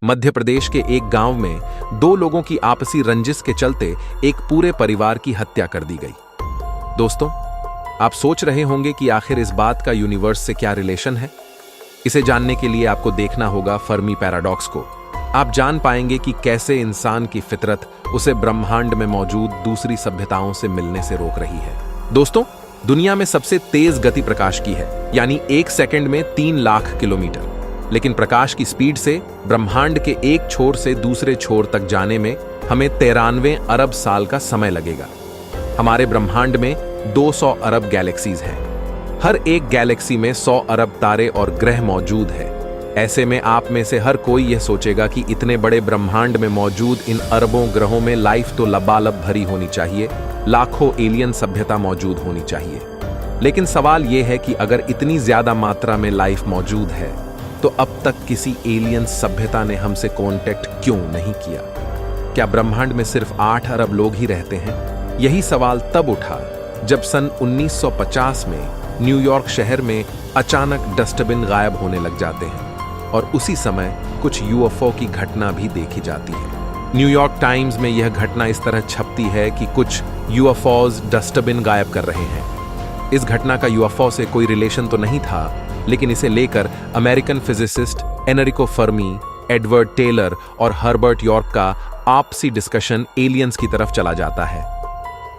मध्य प्रदेश के एक गांव में दो लोगों की आपसी रंजिश के चलते एक पूरे परिवार की हत्या कर दी गई। दोस्तों, आप सोच रहे होंगे कि आखिर इस बात का यूनिवर्स से क्या रिलेशन है। इसे जानने के लिए आपको देखना होगा फर्मी पैराडॉक्स को। आप जान पाएंगे कि कैसे इंसान की फितरत उसे ब्रह्मांड में मौजूद दूसरी सभ्यताओं से मिलने से रोक रही है। दोस्तों, दुनिया में सबसे तेज गति प्रकाश की है, यानी 1 सेकंड में 3 लाख किलोमीटर। लेकिन प्रकाश की स्पीड से ब्रह्मांड के एक छोर से दूसरे छोर तक जाने में हमें 93 अरब साल का समय लगेगा। हमारे ब्रह्मांड में 200 अरब गैलेक्सीज हैं। हर एक गैलेक्सी में 100 अरब तारे और ग्रह मौजूद है। ऐसे में आप में से हर कोई यह सोचेगा कि इतने बड़े ब्रह्मांड में मौजूद इन अरबों ग्रहों में लाइफ तो लबालब भरी होनी चाहिए, लाखों एलियन सभ्यता मौजूद होनी चाहिए। लेकिन सवाल यह है कि अगर इतनी ज्यादा मात्रा में लाइफ मौजूद है तो अब तक किसी एलियन सभ्यता ने हमसे कांटेक्ट क्यों नहीं किया? क्या ब्रह्मांड में सिर्फ 8 अरब लोग ही रहते हैं? यही सवाल तब उठा जब सन 1950 में न्यूयॉर्क शहर में अचानक डस्टबिन गायब होने लग जाते हैं और उसी समय कुछ यूएफओ की घटना भी देखी जाती है। न्यूयॉर्क टाइम्स में यह घटना इस तरह छपती है कि कुछ यूएफओज डस्टबिन गायब कर रहे हैं। इस घटना का यूएफओ से कोई रिलेशन तो नहीं था, लेकिन इसे लेकर American physicist Enrico Fermi, Edward Teller और हर्बर्ट यॉर्क का आपसी डिस्कशन एलियंस की तरफ चला जाता है।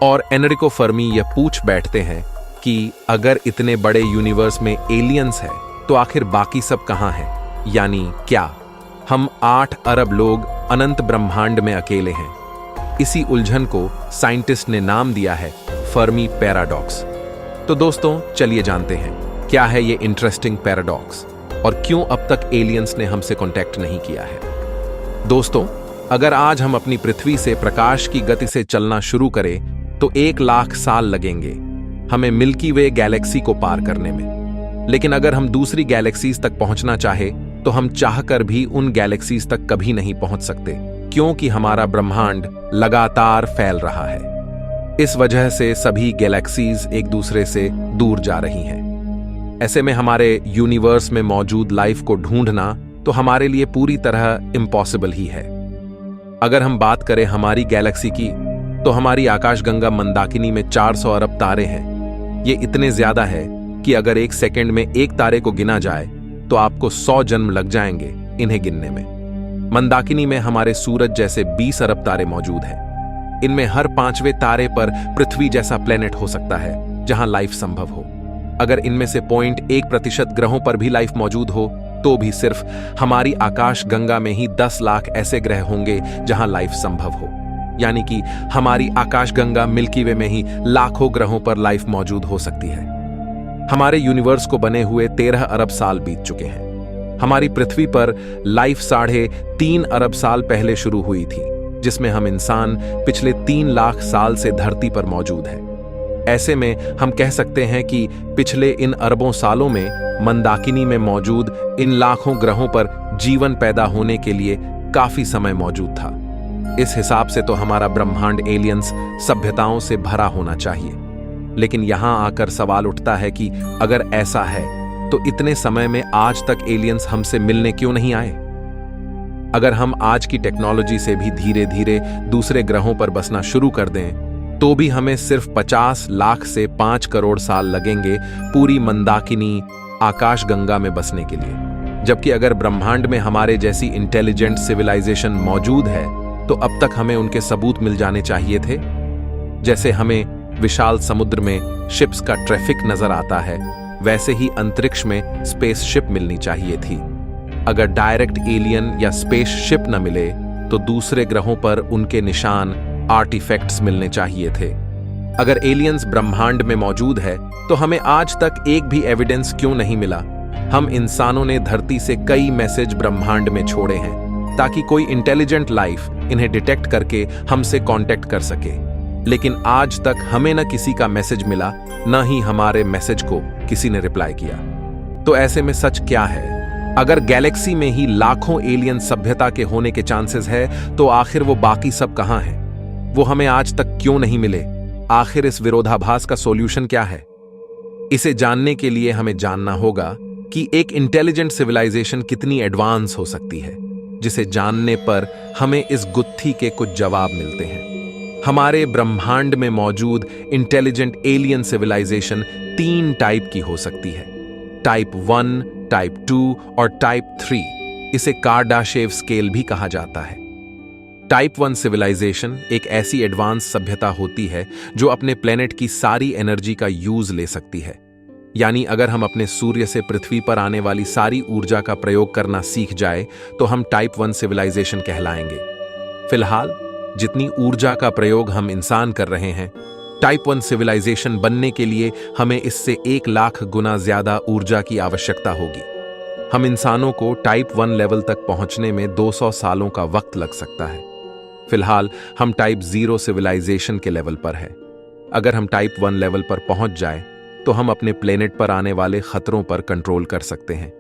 और एनरिको फर्मी यह पूछ बैठते हैं कि अगर इतने बड़े यूनिवर्स में एलियंस है तो आखिर बाकी सब कहां है? यानी क्या हम 8 अरब लोग अनंत ब्रह्मांड में अकेले हैं? इसी उलझन को साइंटिस्ट ने नाम दिया है फर्मी पैराडॉक्स। तो दोस्तों, चलिए जानते हैं क्या है ये इंटरेस्टिंग पैराडॉक्स और क्यों अब तक एलियंस ने हमसे कांटेक्ट नहीं किया है। दोस्तों, अगर आज हम अपनी पृथ्वी से प्रकाश की गति से चलना शुरू करें तो 1 लाख साल लगेंगे हमें मिल्की वे गैलेक्सी को पार करने में। लेकिन अगर हम दूसरी गैलेक्सीज तक पहुंचना चाहे तो हम चाहकर भी उन गैलेक्सीज तक कभी नहीं पहुंच सकते, क्योंकि हमारा ब्रह्मांड लगातार फैल रहा है। इस वजह से सभी गैलेक्सीज एक दूसरे से दूर जा रही हैं। ऐसे में हमारे यूनिवर्स में मौजूद लाइफ को ढूंढना तो हमारे लिए पूरी तरह इम्पॉसिबल ही है। अगर हम बात करें हमारी गैलेक्सी की, तो हमारी आकाशगंगा मंदाकिनी में 400 अरब तारे हैं। ये इतने ज्यादा है कि अगर 1 सेकंड में एक तारे को गिना जाए तो आपको 100 जन्म लग जाएंगे इन्हें गिनने में। मंदाकिनी में हमारे सूरज जैसे 20 अरब तारे मौजूद हैं। इनमें हर 5वें तारे पर पृथ्वी जैसा प्लेनेट हो सकता है जहां लाइफ संभव हो। अगर इनमें से 0.1% ग्रहों पर भी लाइफ मौजूद हो तो भी सिर्फ हमारी आकाश गंगा में ही 10 लाख ऐसे ग्रह होंगे जहां लाइफ संभव हो। यानी कि हमारी आकाश गंगा मिल्की वे में ही लाखों ग्रहों पर लाइफ मौजूद हो सकती है। हमारे यूनिवर्स को बने हुए 13 अरब साल बीत चुके हैं। हमारी पृथ्वी पर लाइफ 3.5 अरब साल पहले शुरू हुई थी, जिसमें हम इंसान पिछले 3 लाख साल से धरती पर मौजूद हैं। ऐसे में हम कह सकते हैं कि पिछले इन अरबों सालों में मंदाकिनी में मौजूद इन लाखों ग्रहों पर जीवन पैदा होने के लिए काफी समय मौजूद था। इस हिसाब से तो हमारा ब्रह्मांड एलियंस सभ्यताओं से भरा होना चाहिए। लेकिन यहां आकर सवाल उठता है कि अगर ऐसा है तो इतने समय में आज तक एलियंस हमसे मिलने क्यों नहीं आए? अगर हम आज की टेक्नोलॉजी से भी धीरे धीरे दूसरे ग्रहों पर बसना शुरू कर दें तो भी हमें सिर्फ 50 लाख से 5 करोड़ साल लगेंगे पूरी मंदाकिनी आकाशगंगा में बसने के लिए। जबकि अगर ब्रह्मांड में हमारे जैसी इंटेलिजेंट सिविलाइजेशन मौजूद है तो अब तक हमें उनके सबूत मिल जाने चाहिए थे। जैसे हमें विशाल समुद्र में शिप्स का ट्रैफिक नजर आता है, वैसे ही अंतरिक्ष में स्पेसशिप मिलनी चाहिए थी। अगर डायरेक्ट एलियन या स्पेसशिप न मिले तो दूसरे ग्रहों पर उनके निशान, आर्टिफैक्ट्स मिलने चाहिए थे। अगर एलियंस ब्रह्मांड में मौजूद है तो हमें आज तक एक भी एविडेंस क्यों नहीं मिला? हम इंसानों ने धरती से कई मैसेज ब्रह्मांड में छोड़े हैं ताकि कोई इंटेलिजेंट लाइफ इन्हें डिटेक्ट करके हमसे कांटेक्ट कर सके, लेकिन आज तक हमें न किसी का मैसेज मिला, न ही हमारे मैसेज को किसी ने रिप्लाई किया। तो ऐसे में सच क्या है? अगर गैलेक्सी में ही लाखों एलियन सभ्यता के होने के चांसेस है तो आखिर वो बाकी सब कहां हैं? वो हमें आज तक क्यों नहीं मिले? आखिर इस विरोधाभास का सॉल्यूशन क्या है? इसे जानने के लिए हमें जानना होगा कि एक इंटेलिजेंट सिविलाइजेशन कितनी एडवांस हो सकती है। जिसे जानने पर हमें इस गुत्थी के कुछ जवाब मिलते हैं। हमारे ब्रह्मांड में मौजूद इंटेलिजेंट एलियन सिविलाइजेशन 3 टाइप की हो सकती है, टाइप 1, टाइप 2 और टाइप 3। इसे कार्डाशेव स्केल भी कहा जाता है। टाइप 1 सिविलाइजेशन एक ऐसी एडवांस सभ्यता होती है जो अपने प्लेनेट की सारी एनर्जी का यूज ले सकती है। यानी अगर हम अपने सूर्य से पृथ्वी पर आने वाली सारी ऊर्जा का प्रयोग करना सीख जाए तो हम टाइप 1 सिविलाइजेशन कहलाएंगे। फिलहाल जितनी ऊर्जा का प्रयोग हम इंसान कर रहे हैं, टाइप 1 सिविलाइजेशन बनने के लिए हमें इससे 1 लाख गुना ज्यादा ऊर्जा की आवश्यकता होगी। हम इंसानों को टाइप 1 लेवल तक पहुंचने में 200 सालों का वक्त लग सकता है। फिलहाल हम टाइप 0 सिविलाइजेशन के लेवल पर है। अगर हम टाइप 1 लेवल पर पहुंच जाए तो हम अपने प्लेनेट पर आने वाले खतरों पर कंट्रोल कर सकते हैं।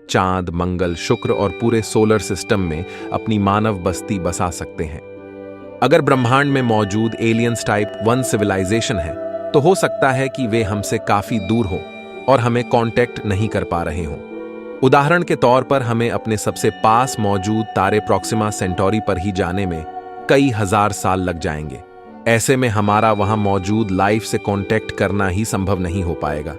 चांद, मंगल, शुक्र और पूरे सोलर सिस्टम में अपनी मानव बस्ती बसा सकते हैं। अगर ब्रह्मांड में मौजूद एलियंस टाइप 1 सिविलाइजेशन है तो हो सकता है कि वे हमसे काफी दूर हों और हमें कांटेक्ट नहीं कर पा रहे हों। उदाहरण के तौर पर हमें अपने सबसे पास मौजूद तारे प्रॉक्सिमा सेंटोरी पर ही जाने में कई हजार साल लग जाएंगे। ऐसे में हमारा वहां मौजूद लाइफ से कांटेक्ट करना ही संभव नहीं हो पाएगा।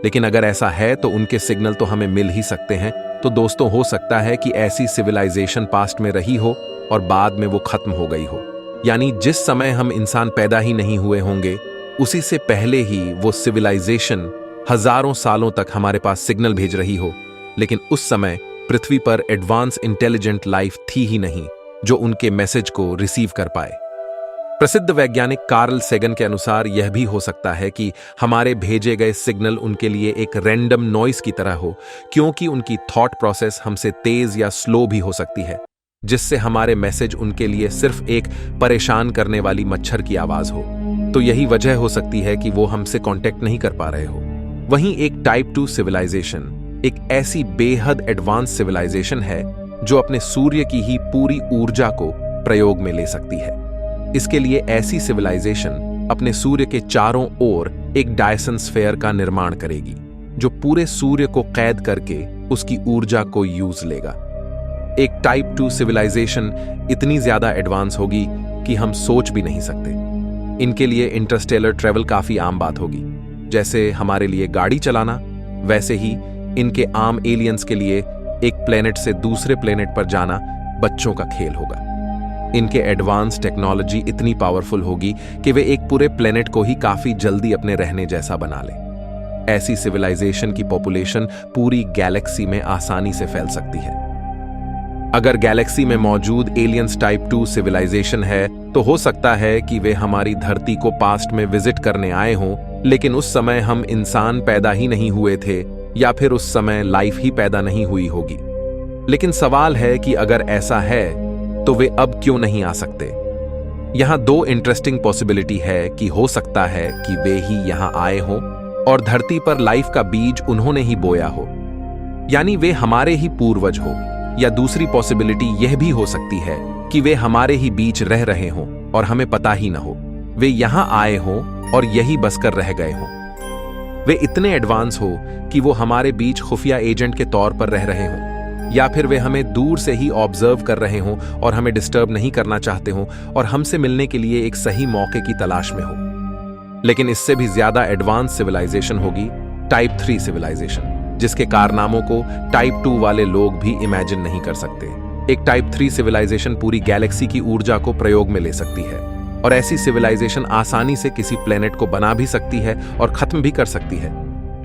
लेकिन अगर ऐसा है तो उनके सिग्नल तो हमें मिल ही सकते हैं। तो दोस्तों, हो सकता है कि ऐसी सिविलाइजेशन पास्ट में रही हो और बाद में वो खत्म हो गई हो। यानी जिस समय हम इंसान पैदा ही नहीं हुए होंगे, उसी से पहले ही वो सिविलाइजेशन हजारों सालों तक हमारे पास सिग्नल भेज रही हो, लेकिन उस समय पृथ्वी पर एडवांस इंटेलिजेंट लाइफ थी ही नहीं जो उनके मैसेज को रिसीव कर पाए। प्रसिद्ध वैज्ञानिक कार्ल सेगन के अनुसार यह भी हो सकता है कि हमारे भेजे गए सिग्नल उनके लिए एक रैंडम नॉइस की तरह हो, क्योंकि उनकी थॉट प्रोसेस हमसे तेज या स्लो भी हो सकती है, जिससे हमारे मैसेज उनके लिए सिर्फ एक परेशान करने वाली मच्छर की आवाज हो। तो यही वजह हो सकती है कि वो हमसे कांटेक्ट नहीं कर पा रहे हो। वहीं एक टाइप 2 सिविलाइजेशन एक ऐसी बेहद एडवांस सिविलाइजेशन है जो अपने सूर्य की ही पूरी ऊर्जा को प्रयोग में ले सकती है। इसके लिए ऐसी सिविलाइजेशन अपने सूर्य के चारों ओर एक डायसन स्फीयर का निर्माण करेगी, जो पूरे सूर्य को कैद करके उसकी ऊर्जा को यूज लेगा। एक टाइप 2 सिविलाइजेशन इतनी ज्यादा एडवांस होगी कि हम सोच भी नहीं सकते। इनके लिए इंटरस्टेलर ट्रेवल काफी आम बात होगी। जैसे हमारे लिए गाड़ी चलाना, वैसे ही इनके आम एलियंस के लिए एक प्लेनेट से दूसरे प्लेनेट पर जाना बच्चों का खेल होगा। इनके एडवांस टेक्नोलॉजी इतनी पावरफुल होगी कि वे एक पूरे प्लेनेट को ही काफी जल्दी अपने रहने जैसा बना ले। ऐसी सिविलाइजेशन की पॉपुलेशन पूरी गैलेक्सी में आसानी से फैल सकती है। अगर गैलेक्सी में मौजूद एलियंस टाइप 2 सिविलाइजेशन है तो हो सकता है कि वे हमारी धरती को पास्ट में विजिट करने आए हों, लेकिन उस समय हम इंसान पैदा ही नहीं हुए थे या फिर उस समय लाइफ ही पैदा नहीं हुई होगी। लेकिन सवाल है कि अगर ऐसा है तो वे अब क्यों नहीं आ सकते। यहां 2 इंटरेस्टिंग पॉसिबिलिटी है कि हो सकता है कि वे ही यहां आए हों और धरती पर लाइफ का बीज उन्होंने ही बोया हो, यानी वे हमारे ही पूर्वज हो। या दूसरी पॉसिबिलिटी यह भी हो सकती है कि वे हमारे ही बीच रह रहे हों और हमें पता ही ना हो। वे यहां आए हों और यही बसकर रह गए हों। वे इतने एडवांस हो कि वो हमारे बीच खुफिया एजेंट के तौर पर रह रहे हों, या फिर वे हमें दूर से ही ऑब्जर्व कर रहे हों और हमें डिस्टर्ब नहीं करना चाहते हों और हमसे मिलने के लिए एक सही मौके की तलाश में हो। लेकिन इससे भी ज्यादा एडवांस सिविलाइजेशन होगी टाइप 3 सिविलाइजेशन, जिसके कारनामों को टाइप 2 वाले लोग भी इमेजिन नहीं कर सकते। एक टाइप 3 सिविलाइजेशन पूरी गैलेक्सी की ऊर्जा को प्रयोग में ले सकती है और ऐसी सिविलाइजेशन आसानी से किसी प्लेनेट को बना भी सकती है और खत्म भी कर सकती है।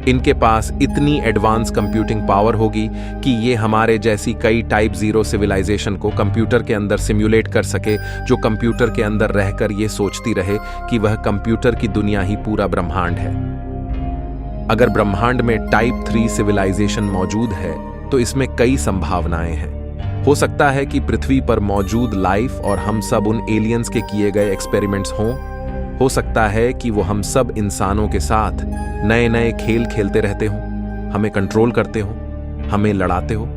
इनके पास इतनी एडवांस कंप्यूटिंग पावर होगी कि ये हमारे जैसी कई टाइप 0 सिविलाइजेशन को कंप्यूटर के अंदर सिम्युलेट कर सके, जो कंप्यूटर के अंदर रहकर ये सोचती रहे कि वह कंप्यूटर की दुनिया ही पूरा ब्रह्मांड है। अगर ब्रह्मांड में टाइप 3 सिविलाइजेशन मौजूद है तो इसमें कई संभावनाएं हैं। हो सकता है कि पृथ्वी पर मौजूद लाइफ और हम सब उन एलियंस के किए गए एक्सपेरिमेंट्स हों। हो सकता है कि वो हम सब इंसानों के साथ नए नए खेल खेलते रहते हों, हमें कंट्रोल करते हों, हमें लड़ाते हों,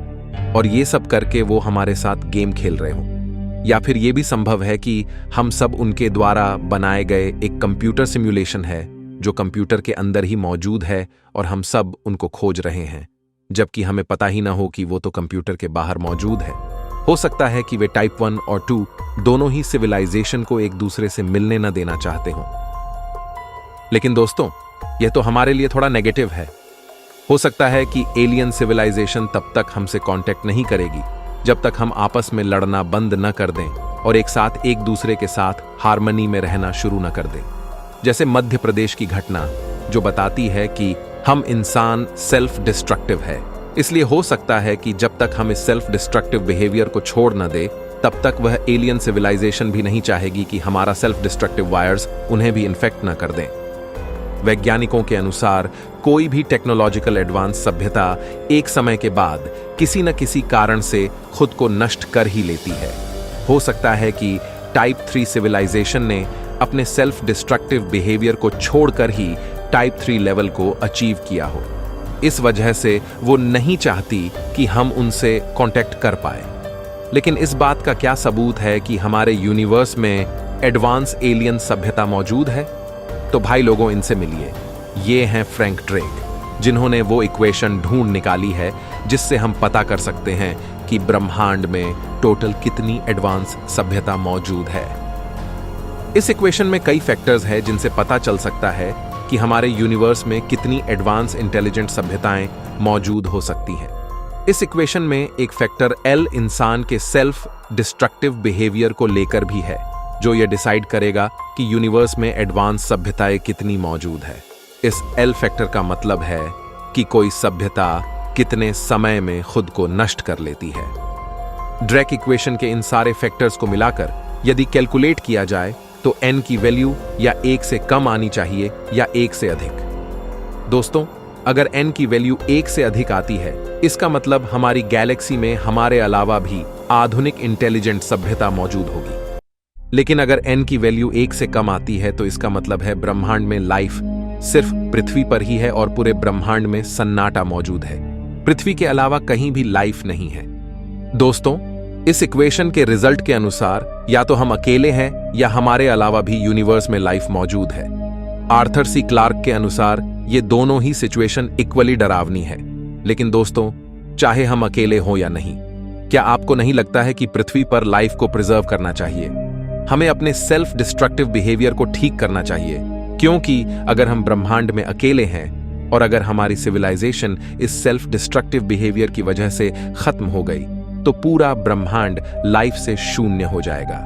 और ये सब करके वो हमारे साथ गेम खेल रहे हों। या फिर ये भी संभव है कि हम सब उनके द्वारा बनाए गए एक कंप्यूटर सिमुलेशन है जो कंप्यूटर के अंदर ही मौजूद है और हम सब उनको खोज रहे हैं, जबकि हमें पता ही ना हो कि वो तो कंप्यूटर के बाहर मौजूद है। हो सकता है कि वे टाइप 1 और 2 दोनों ही सिविलाइजेशन को एक दूसरे से मिलने न देना चाहते हों। लेकिन दोस्तों, यह तो हमारे लिए थोड़ा नेगेटिव है। हो सकता है कि एलियन सिविलाइजेशन तब तक हमसे कांटेक्ट नहीं करेगी जब तक हम आपस में लड़ना बंद न कर दें और एक साथ एक दूसरे के साथ हार्मनी में रहना शुरू न कर दें। जैसे मध्य प्रदेश की घटना जो बताती है कि हम इंसान सेल्फ डिस्ट्रक्टिव है, इसलिए हो सकता है कि जब तक हम इस सेल्फ डिस्ट्रक्टिव बिहेवियर को छोड़ न दे तब तक वह एलियन सिविलाइजेशन भी नहीं चाहेगी कि हमारा सेल्फ डिस्ट्रक्टिव वायर्स उन्हें भी इन्फेक्ट न कर दें। वैज्ञानिकों के अनुसार कोई भी टेक्नोलॉजिकल एडवांस सभ्यता एक समय के बाद किसी न किसी कारण से खुद को नष्ट कर ही लेती है। हो सकता है कि टाइप 3 सिविलाइजेशन ने अपने सेल्फ डिस्ट्रक्टिव बिहेवियर को छोड़कर ही टाइप 3 लेवल को अचीव किया हो। इस वजह से वो नहीं चाहती कि हम उनसे कांटेक्ट कर पाए। लेकिन इस बात का क्या सबूत है कि हमारे यूनिवर्स में एडवांस एलियन सभ्यता मौजूद है? तो भाई लोगों, इनसे मिलिए। ये हैं फ्रैंक ड्रेक, जिन्होंने वो इक्वेशन ढूंढ निकाली है जिससे हम पता कर सकते हैं कि ब्रह्मांड में टोटल कितनी एडवांस सभ्यता मौजूद है। इस इक्वेशन में कई फैक्टर्स हैं जिनसे पता चल सकता है कि हमारे यूनिवर्स में कितनी एडवांस इंटेलिजेंट सभ्यताएं मौजूद हो सकती हैं। इस इक्वेशन में एक फैक्टर एल इंसान के सेल्फ डिस्ट्रक्टिव बिहेवियर को लेकर भी है, जो यह डिसाइड करेगा कि यूनिवर्स में एडवांस सभ्यताएं कितनी मौजूद है। इस एल फैक्टर का मतलब है कि कोई सभ्यता कितने समय में खुद को नष्ट कर लेती है। ड्रेक इक्वेशन के इन सारे फैक्टर्स को मिलाकर यदि कैलकुलेट किया जाए तो n की वैल्यू या 1 से कम आनी चाहिए या 1 से अधिक। दोस्तों, अगर n की वैल्यू 1 से अधिक आती है, इसका मतलब हमारी गैलेक्सी में हमारे अलावा भी आधुनिक इंटेलिजेंट सभ्यता मौजूद होगी। लेकिन अगर n की वैल्यू 1 से कम आती है तो इसका मतलब है ब्रह्मांड में लाइफ सिर्फ पृथ्वी पर ही है और पूरे ब्रह्मांड में सन्नाटा मौजूद है। पृथ्वी के अलावा कहीं भी लाइफ नहीं है। दोस्तों, इस इक्वेशन के रिजल्ट के अनुसार या तो हम अकेले हैं या हमारे अलावा भी यूनिवर्स में लाइफ मौजूद है। आर्थर सी क्लार्क के अनुसार ये दोनों ही सिचुएशन इक्वली डरावनी है। लेकिन दोस्तों, चाहे हम अकेले हों या नहीं, क्या आपको नहीं लगता है कि पृथ्वी पर लाइफ को प्रिजर्व करना चाहिए? हमें अपने सेल्फ डिस्ट्रक्टिव बिहेवियर को ठीक करना चाहिए, क्योंकि अगर हम ब्रह्मांड में अकेले हैं और अगर हमारी सिविलाइजेशन इस सेल्फ डिस्ट्रक्टिव बिहेवियर की वजह से खत्म हो गई तो पूरा ब्रह्मांड लाइफ से शून्य हो जाएगा।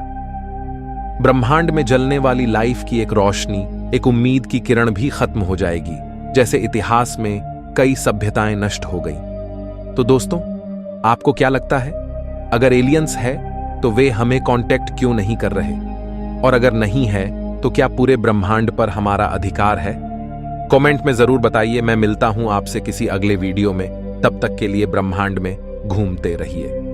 ब्रह्मांड में जलने वाली लाइफ की एक रोशनी, एक उम्मीद की किरण भी खत्म हो जाएगी, जैसे इतिहास में कई सभ्यताएं नष्ट हो गई। तो दोस्तों, आपको क्या लगता है? अगर एलियंस है तो वे हमें कांटेक्ट क्यों नहीं कर रहे? और अगर नहीं है तो क्या पूरे ब्रह्मांड पर हमारा अधिकार है? कमेंट में जरूर बताइए। मैं मिलता हूं आपसे किसी अगले वीडियो में। तब तक के लिए ब्रह्मांड में घूमते रहिए।